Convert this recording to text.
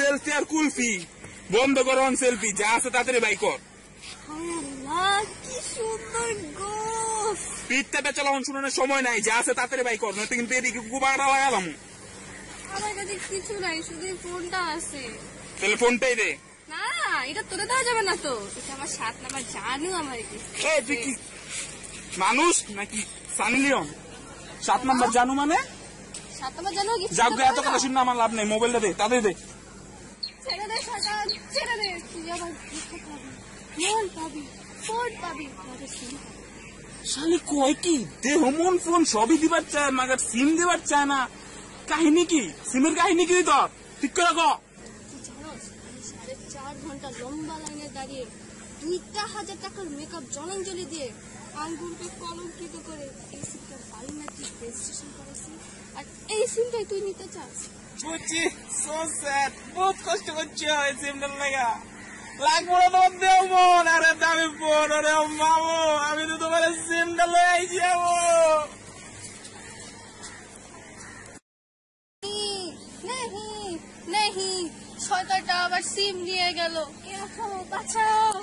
Selfie আর কুলফি বন্ধ কর। On selfie যা আছে তাড়াতাড়ি বাই কর। কি সুন্দর গোস। পিঠটা বেচালা অন শুনানোর সময় নাই, যা আছে তাড়াতাড়ি বাই কর, নয়তো কিন্তু এদিকে গুবাড়া লাগালাম। আমার কাছে কিছু নাই, শুধু ফোনটা আছে। তাহলে ফোনটাই দে। না এটা তোরে দেওয়া যাবে না তো, এটা আমার 7 নাম্বার জানু। আমার তুই কি মানুষ নাকি সানি লিওন? 7 নাম্বার জানু মানে 7 নাম্বার জানু কি? যাক এত কথা শুনে আমার লাভ নেই, মোবাইলটা দে তাড়াতাড়ি দে। ছেড়ে দে শাটা, ছেড়ে দে। তুই আবার ফোন পাবি, ফোন পাবি। শালি কয় কি দেহ মন ফোন সবই দিবার চায়, মাগার সিম দিবার চায় না। কাহিনী কি? সিমের কাহিনী কি? তো ঠিক করে কো। জানোস 4.5 ঘন্টা লম্বা লাইনে দাঁড়িয়ে 2,000 টাকার মেকআপ জলাঞ্জলি দিয়ে আঙ্গুলকে কলঙ্কিত করে এই সিমটা বায়োমেট্রিক রেজিস্ট্রেশন করেছি, আর এই সিমটাই তুই নিতে চাস? বুঝছি, সো স্যাড। বহুত কষ্ট করছি এই সিমটার লাগা। লাগবো না তোমার দেহ মন। আরে দামি ফোন, আরে মামু আমি তো তোমার সিমটা লয়ে আইছি। নেহি শয়তানটা আবার সিম নিয়ে গেল। বাঁচাও।